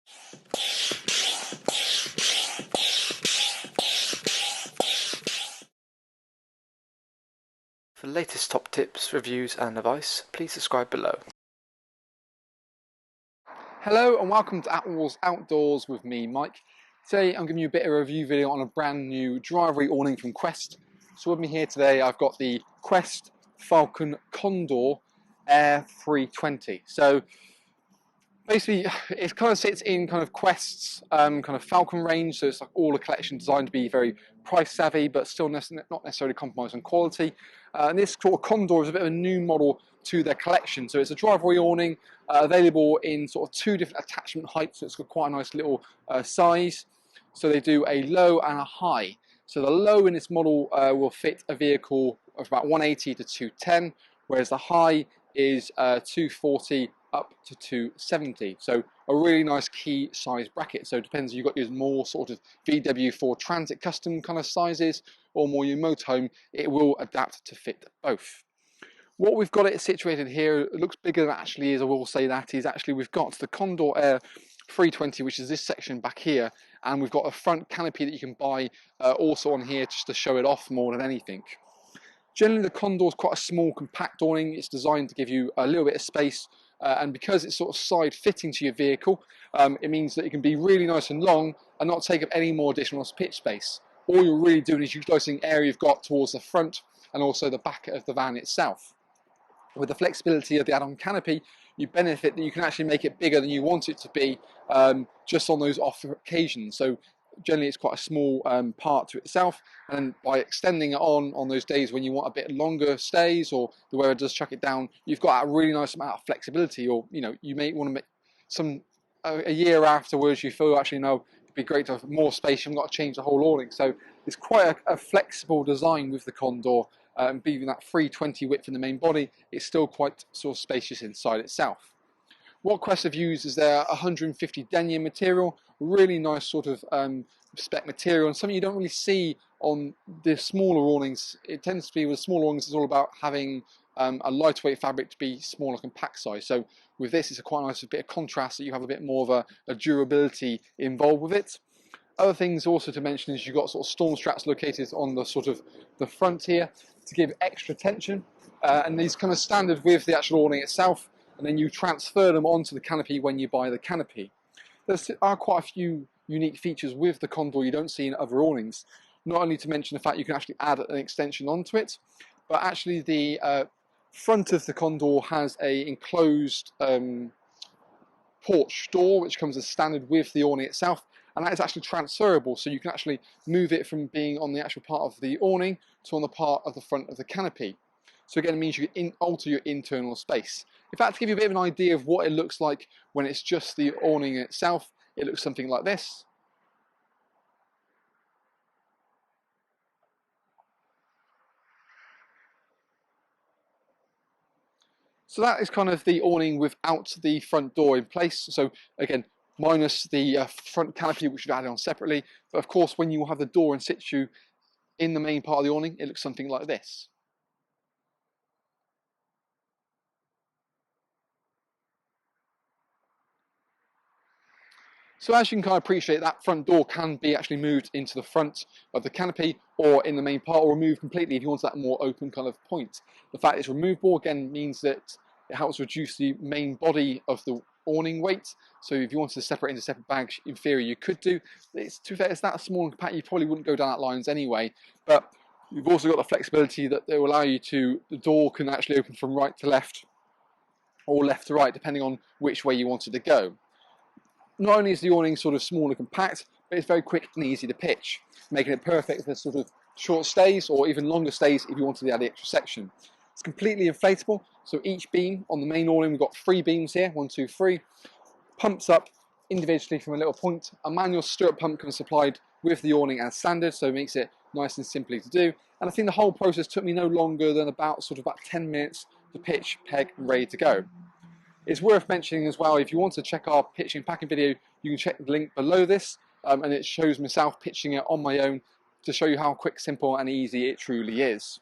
For the latest top tips, reviews and advice, please subscribe below. Hello and welcome to Attwoolls Outdoors with me, Mike. Today I'm giving you a bit of a review video on a brand new driveway awning from Quest. So with me here today I've got the Quest Falcon Condor Air 320. So basically it kind of sits in kind of Quest's kind of Falcon range, so it's like all a collection designed to be very price savvy but still not necessarily compromise on quality. And this sort of Condor is a bit of a new model to their collection. So it's a driveway awning available in sort of two different attachment heights, so it's got quite a nice little size. So they do a low and a high. So the low in this model will fit a vehicle of about 180 to 210, whereas the high is 240 up to 270. So a really nice key size bracket. So it depends if you've got your more sort of VW4 Transit custom kind of sizes or more your motorhome, it will adapt to fit both. What we've got it situated here, it looks bigger than it actually is, I will say that, is actually we've got the Condor Air 320, which is this section back here, and we've got a front canopy that you can buy also on here just to show it off more than anything. Generally the Condor is quite a small compact awning. It's designed to give you a little bit of space and because it's sort of side fitting to your vehicle, it means that it can be really nice and long and not take up any more additional pitch space. All you're really doing is utilising the area you've got towards the front and also the back of the van itself. With the flexibility of the add-on canopy, you benefit that you can actually make it bigger than you want it to be just on those off occasions. So generally it's quite a small part to itself, and by extending it on those days when you want a bit longer stays or the weather does chuck it down, you've got a really nice amount of flexibility. Or you may want to make some a year afterwards you feel actually no, it'd be great to have more space, you haven't got to change the whole awning. So it's quite a flexible design with the Condor. Being that 320 width in the main body, it's still quite sort of spacious inside itself. What Quest have used is their 150 denier material, really nice sort of spec material, and something you don't really see on the smaller awnings. It tends to be with smaller awnings, it's all about having a lightweight fabric to be smaller compact size. So with this, it's a quite nice bit of contrast, that you have a bit more of a durability involved with it. Other things also to mention is you've got sort of storm straps located on the sort of the front here to give extra tension, and these kind of standard with the actual awning itself, and then you transfer them onto the canopy when you buy the canopy. There are quite a few unique features with the Condor you don't see in other awnings. Not only to mention the fact you can actually add an extension onto it, but actually the front of the Condor has a enclosed porch door which comes as standard with the awning itself, and that is actually transferable, so you can actually move it from being on the actual part of the awning to on the part of the front of the canopy. So again, it means you can alter your internal space. In fact, to give you a bit of an idea of what it looks like when it's just the awning itself, it looks something like this. So that is kind of the awning without the front door in place. So again, minus the front canopy, which we've added on separately. But of course, when you have the door in situ in the main part of the awning, it looks something like this. So as you can kind of appreciate, that front door can be actually moved into the front of the canopy or in the main part, or removed completely if you want that more open kind of point. The fact it's removable again means that it helps reduce the main body of the awning weight. So if you wanted to separate into separate bags, in theory you could do. To be fair, it's that small and compact, you probably wouldn't go down that lines anyway. But you've also got the flexibility that they will allow you to, the door can actually open from right to left or left to right, depending on which way you wanted to go. Not only is the awning sort of small and compact, but it's very quick and easy to pitch, making it perfect for sort of short stays or even longer stays if you wanted to add the extra section. It's completely inflatable, so each beam on the main awning, we've got 3 beams here, 1, 2, 3, pumps up individually from a little point. A manual stirrup pump comes supplied with the awning as standard, so it makes it nice and simply to do. And I think the whole process took me no longer than about 10 minutes to pitch, peg, and ready to go. It's worth mentioning as well, if you want to check our pitching and packing video, you can check the link below this, and it shows myself pitching it on my own to show you how quick, simple and easy it truly is.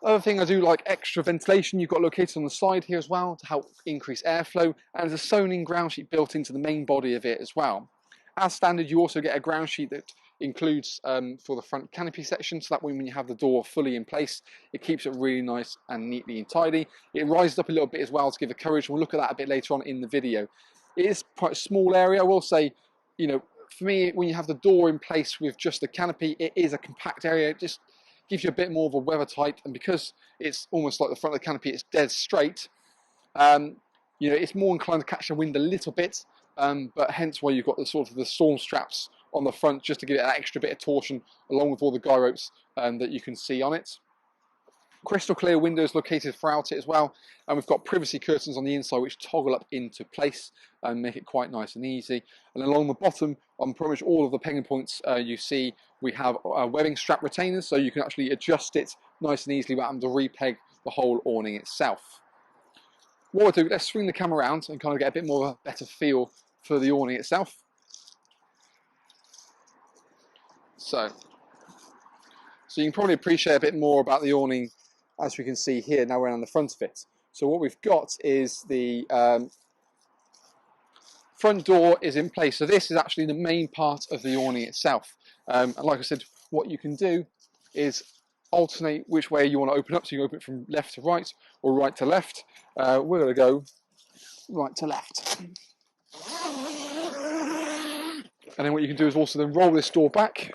Other thing, I do like extra ventilation. You've got located on the side here as well to help increase airflow, and there's a sewn-in ground sheet built into the main body of it as well. As standard, you also get a ground sheet that includes for the front canopy section, so that way when you have the door fully in place, it keeps it really nice and neatly and tidy. It rises up a little bit as well to give it courage. We'll look at that a bit later on in the video. It is quite a small area. I will say, you know, for me, when you have the door in place with just the canopy, it is a compact area. It just gives you a bit more of a weather tight, and because it's almost like the front of the canopy, it's dead straight. You know, it's more inclined to catch the wind a little bit, but hence why you've got the sort of the storm straps on the front, just to give it that extra bit of torsion, along with all the guy ropes that you can see on it. Crystal clear windows located throughout it as well, and we've got privacy curtains on the inside which toggle up into place and make it quite nice and easy. And along the bottom, on pretty much all of the pegging points, you see we have webbing strap retainers, so you can actually adjust it nice and easily without having to repeg the whole awning itself. What we'll do, let's swing the camera around and kind of get a bit more of a better feel for the awning itself. So you can probably appreciate a bit more about the awning as we can see here now we're on the front of it. So what we've got is the front door is in place. So this is actually the main part of the awning itself. And like I said, what you can do is alternate which way you want to open up. So you can open it from left to right or right to left. We're going to go right to left. And then what you can do is also then roll this door back.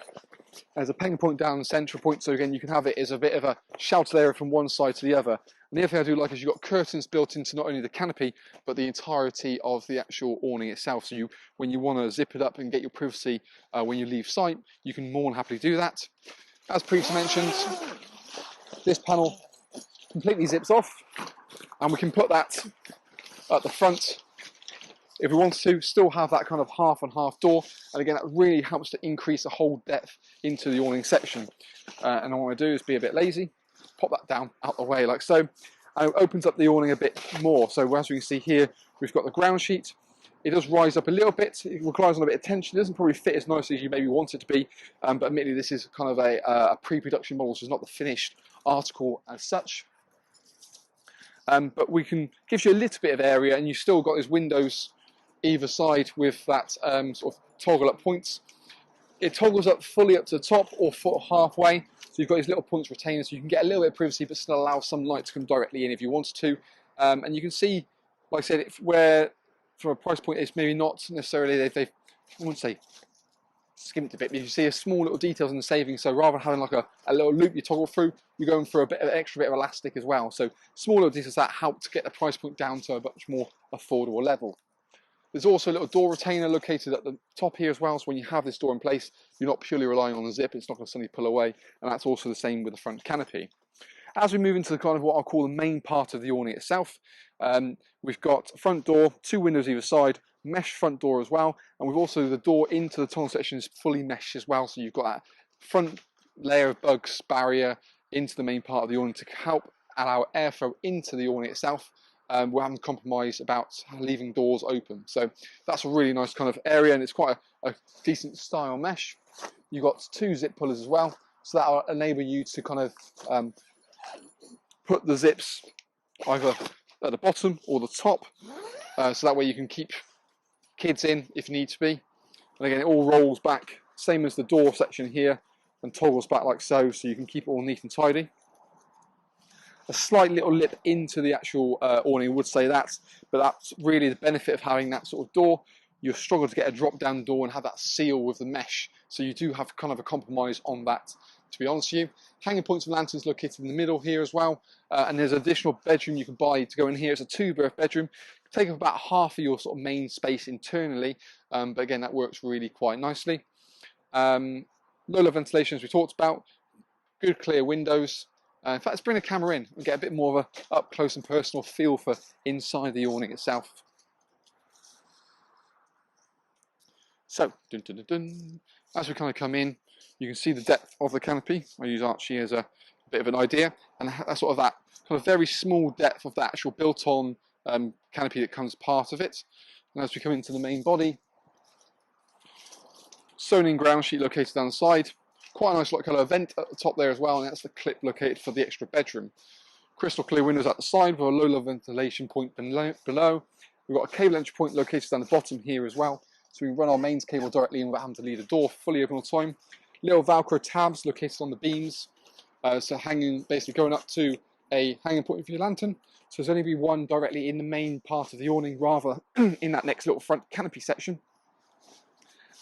There's a pegging point down the central point, so again you can have it as a bit of a sheltered area from one side to the other. And the other thing I do like is you've got curtains built into not only the canopy but the entirety of the actual awning itself. So you, when you want to zip it up and get your privacy when you leave sight, you can more than happily do that. As previously mentioned, this panel completely zips off, and we can put that at the front if we want to, still have that kind of half and half door, and again that really helps to increase the whole depth into the awning section. And all I do is be a bit lazy, pop that down out the way like so, and it opens up the awning a bit more. So as we can see here, we've got the ground sheet. It does rise up a little bit, it requires a bit of tension. It doesn't probably fit as nicely as you maybe want it to be, but admittedly this is kind of a pre-production model, so it's not the finished article as such. But we can give you a little bit of area, and you've still got those windows either side with that sort of toggle up points. It toggles up fully up to the top or halfway, so you've got these little points retainers, so you can get a little bit of privacy but still allow some light to come directly in if you wanted to. And you can see, like I said, where from a price point it's maybe not necessarily, they've I wouldn't say skimped a bit, but you see a small little details in the savings. So rather than having like a little loop you toggle through, you're going for a bit of extra bit of elastic as well. So small little details that help to get the price point down to a much more affordable level. There's also a little door retainer located at the top here as well, so when you have this door in place, you're not purely relying on the zip, it's not going to suddenly pull away, and that's also the same with the front canopy. As we move into the kind of what I'll call the main part of the awning itself, we've got a front door, two windows either side, mesh front door as well, and we've also the door into the tunnel section is fully meshed as well, so you've got that front layer of bugs barrier into the main part of the awning to help allow airflow into the awning itself. We haven't compromised about leaving doors open, so that's a really nice kind of area, and it's quite a decent style mesh. You've got two zip pullers as well, so that will enable you to kind of put the zips either at the bottom or the top, so that way you can keep kids in if need to be. And again, it all rolls back, same as the door section here, and toggles back like so, so you can keep it all neat and tidy. A slight little lip into the actual awning would say that, but that's really the benefit of having that sort of door. You struggle to get a drop down door and have that seal with the mesh, so you do have kind of a compromise on that, to be honest with you. Hanging points and lanterns located in the middle here as well, and there's an additional bedroom you can buy to go in here. It's a 2-berth bedroom, take up about half of your sort of main space internally, but again that works really quite nicely. Low ventilation as we talked about, good clear windows. In fact, let's bring the camera in and get a bit more of a up close and personal feel for inside the awning itself. So, dun, dun, dun, dun. As we kind of come in, you can see the depth of the canopy. I use Archie as a bit of an idea, and that's sort of that kind of very small depth of the actual built-on canopy that comes part of it. And as we come into the main body, sewn-in ground sheet located down the side. Quite a nice light colour vent at the top there as well, and that's the clip located for the extra bedroom. Crystal clear windows at the side with a low level ventilation point below. We've got a cable entry point located down the bottom here as well, so we can run our mains cable directly in without having to leave the door fully open all the time. Little Velcro tabs located on the beams, so hanging, basically going up to a hanging point for your lantern. So there's only be one directly in the main part of the awning rather in that next little front canopy section.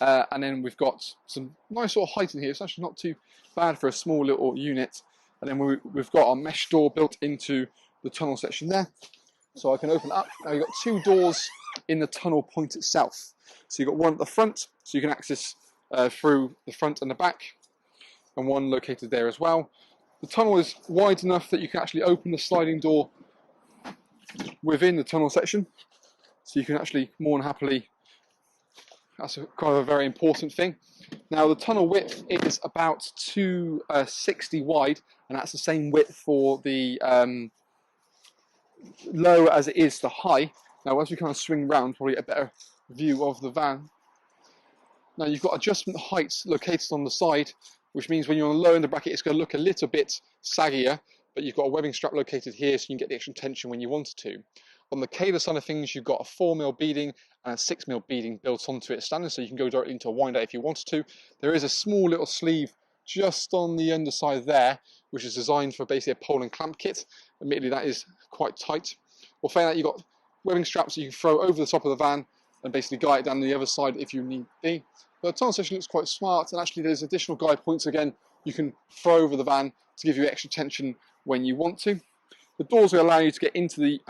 And then we've got some nice sort of height in here. It's actually not too bad for a small little unit. And then we've got our mesh door built into the tunnel section there. So I can open it up. Now you've got two doors in the tunnel point itself. So you've got one at the front, so you can access through the front and the back, and one located there as well. The tunnel is wide enough that you can actually open the sliding door within the tunnel section. So you can actually more than happily, that's kind of a very important thing. Now the tunnel width is about 260 wide, and that's the same width for the low as it is the high. Now as we kind of swing round, probably a better view of the van. Now you've got adjustment heights located on the side, which means when you're on the low end of the bracket, it's going to look a little bit saggier, but you've got a webbing strap located here so you can get the extra tension when you want to. On the Kaler side of things, you've got a 4mm beading and a 6mm beading built onto it standard, so you can go directly into a wind out if you wanted to. There is a small little sleeve just on the underside there, which is designed for basically a pole and clamp kit. Admittedly, that is quite tight. Well, failing that, you've got webbing straps that you can throw over the top of the van and basically guide it down the other side if you need be. But the tunnel section looks quite smart, and actually there's additional guide points again you can throw over the van to give you extra tension when you want to. The doors will allow you to get into the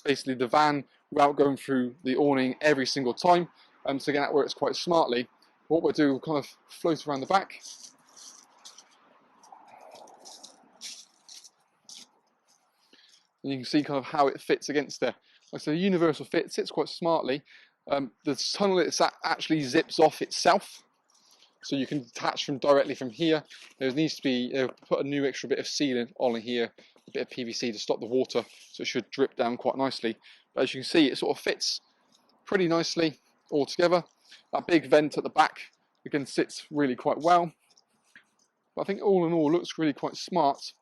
basically the van without going through the awning every single time. So again, that works quite smartly. What we'll do, we'll kind of float around the back. And you can see kind of how it fits against there. Like I said, the universal fit sits quite smartly. The tunnel itself actually zips off itself, so you can detach directly from here. There needs to be put a new extra bit of sealant on here, a bit of PVC to stop the water, so it should drip down quite nicely. But as you can see, it sort of fits pretty nicely all together. That big vent at the back again sits really quite well. But I think all in all, looks really quite smart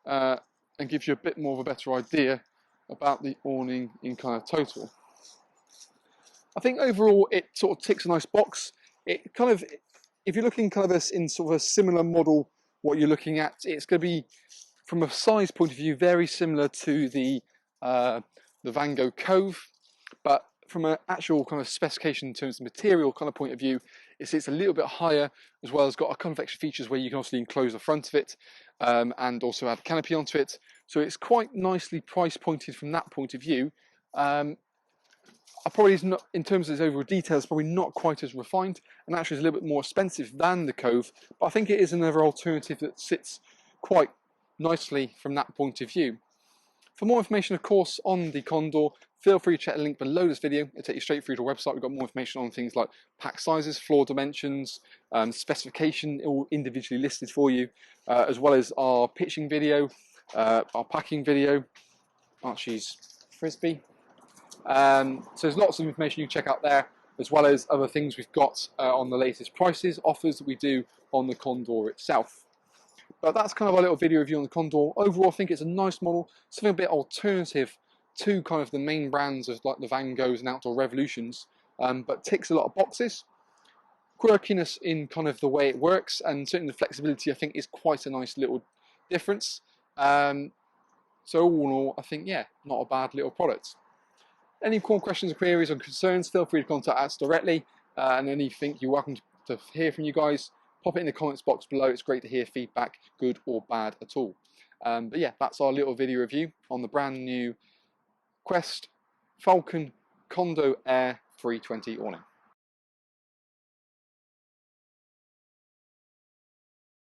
and gives you a bit more of a better idea about the awning in kind of total. I think overall it sort of ticks a nice box. It kind of, if you're looking kind of in sort of a similar model, what you're looking at, it's going to be from a size point of view very similar to the Van Gogh Cove, but from an actual kind of specification in terms of material kind of point of view, it sits a little bit higher, as well as got a couple of extra features where you can obviously enclose the front of it and also add a canopy onto it. So it's quite nicely price pointed from that point of view. I probably is not, in terms of its overall details, probably not quite as refined, and actually is a little bit more expensive than the Cove, but I think it is another alternative that sits quite nicely from that point of view. For more information, of course, on the Condor, feel free to check the link below this video. It'll take you straight through to our website. We've got more information on things like pack sizes, floor dimensions, specification, all individually listed for you, as well as our pitching video, our packing video, Archie's Frisbee. So there's lots of information you can check out there, as well as other things we've got on the latest prices, offers that we do on the Condor itself. But that's kind of our little video review on the Condor. Overall, I think it's a nice model, something a bit alternative to kind of the main brands of like the Van Goghs and Outdoor Revolutions, but ticks a lot of boxes. Quirkiness in kind of the way it works, and certainly the flexibility, I think, is quite a nice little difference. So all in all, I think, yeah, not a bad little product. Any questions or queries or concerns, feel free to contact us directly, and anything, you're welcome to hear from you guys. Pop it in the comments box below. It's great to hear feedback, good or bad at all. But yeah, that's our little video review on the brand new Quest Falcon Condor Air 320 awning.